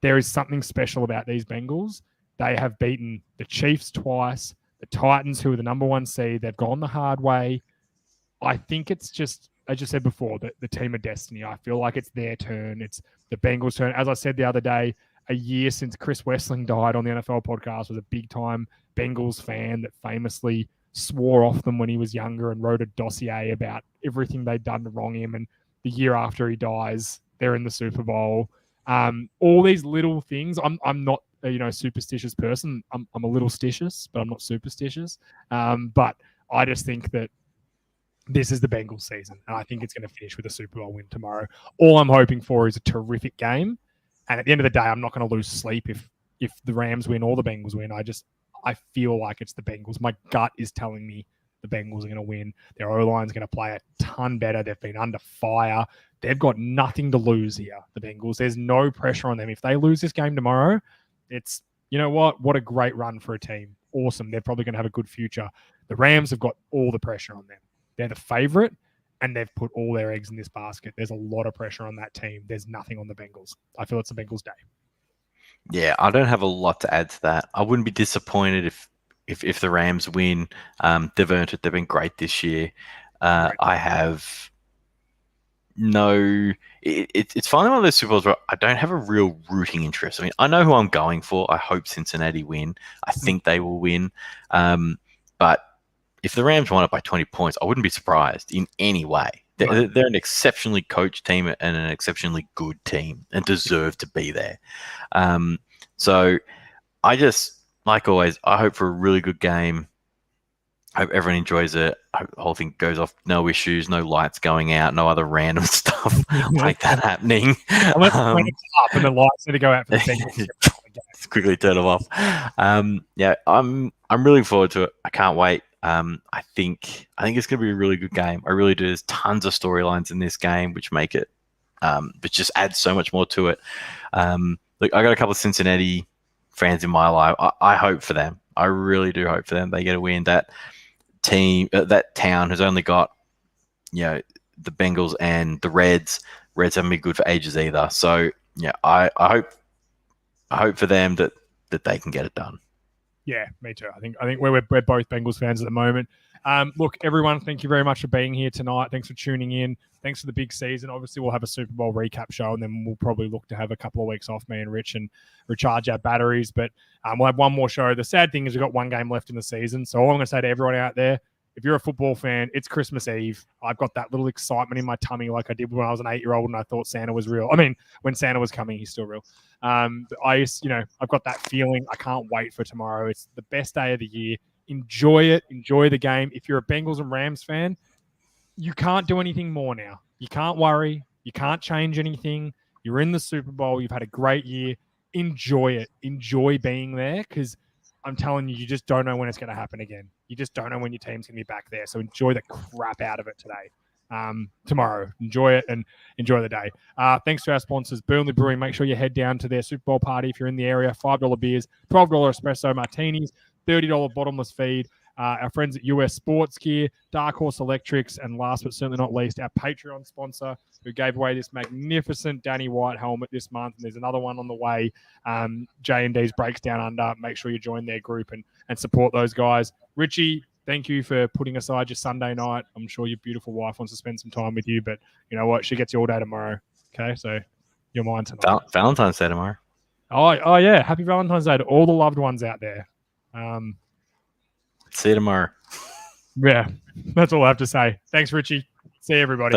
there is something special about these Bengals. They have beaten the Chiefs twice, the Titans, who are the number 1 seed. They've gone the hard way. I think it's just, as you said before, the team of destiny. I feel like it's their turn. It's the Bengals' turn. As I said the other day, a year since Chris Wessling died on the NFL podcast, was a big-time Bengals fan that famously swore off them when he was younger and wrote a dossier about everything they'd done to wrong him. And the year after he dies, they're in the Super Bowl. All these little things. I'm not a superstitious person. I'm a little stitious, but I'm not superstitious. But I just think that this is the Bengals season, and I think it's going to finish with a Super Bowl win tomorrow. All I'm hoping for is a terrific game, and at the end of the day, I'm not going to lose sleep if the Rams win or the Bengals win. I feel like it's the Bengals. My gut is telling me the Bengals are going to win. Their O-line's going to play a ton better. They've been under fire. They've got nothing to lose here, the Bengals. There's no pressure on them. If they lose this game tomorrow, it's, you know what a great run for a team. Awesome. They're probably going to have a good future. The Rams have got all the pressure on them. They're the favorite, and they've put all their eggs in this basket. There's a lot of pressure on that team. There's nothing on the Bengals. I feel it's the Bengals' day. Yeah, I don't have a lot to add to that. I wouldn't be disappointed if the Rams win. They've earned it. They've been great this year. I have no. It's finally one of those Super Bowls where I don't have a real rooting interest. I mean, I know who I'm going for. I hope Cincinnati win. I think they will win. But if the Rams won it by 20 points, I wouldn't be surprised in any way. They're an exceptionally coached team and an exceptionally good team and deserve to be there. So I just, like always, I hope for a really good game. I hope everyone enjoys it. I hope the whole thing goes off, no issues, no lights going out, no other random stuff like that happening. Unless it's up and the lights need to go out for the second. Just quickly turn them off. Yeah, I'm really forward to it. I can't wait. I think it's going to be a really good game. I really do. There's tons of storylines in this game, which make it, which just adds so much more to it. Look, I got a couple of Cincinnati fans in my life. I hope for them. I really do hope for them. They get a win. That team, that town has only got, the Bengals and the Reds. Reds haven't been good for ages either. So yeah, I hope for them that they can get it done. Yeah, me too. I think we're both Bengals fans at the moment. Look, everyone, thank you very much for being here tonight. Thanks for tuning in. Thanks for the big season. Obviously, we'll have a Super Bowl recap show, and then we'll probably look to have a couple of weeks off, me and Rich, and recharge our batteries. But we'll have one more show. The sad thing is we've got one game left in the season. So all I'm going to say to everyone out there, if you're a football fan, it's Christmas Eve. I've got that little excitement in my tummy like I did when I was an 8-year-old and I thought Santa was real. I mean, when Santa was coming, he's still real. I've got that feeling. I can't wait for tomorrow. It's the best day of the year. Enjoy it. Enjoy the game. If you're a Bengals and Rams fan, you can't do anything more now. You can't worry. You can't change anything. You're in the Super Bowl. You've had a great year. Enjoy it. Enjoy being there because I'm telling you, you just don't know when it's going to happen again. You just don't know when your team's going to be back there. So enjoy the crap out of it today. Tomorrow. Enjoy it and enjoy the day. Thanks to our sponsors, Burnley Brewing. Make sure you head down to their Super Bowl party if you're in the area. $5 beers, $12 espresso martinis, $30 bottomless feed. Our friends at US Sports Gear, Dark Horse Electrics, and last but certainly not least, our Patreon sponsor who gave away this magnificent Danny White helmet this month. And there's another one on the way. J&D's Breaks Down Under. Make sure you join their group and support those guys. Richie, thank you for putting aside your Sunday night. I'm sure your beautiful wife wants to spend some time with you, but you know what? She gets you all day tomorrow. Okay, so you're mine tonight. Valentine's Day tomorrow. Oh yeah. Happy Valentine's Day to all the loved ones out there. See you tomorrow. Yeah, that's all I have to say. Thanks, Richie. See you, everybody.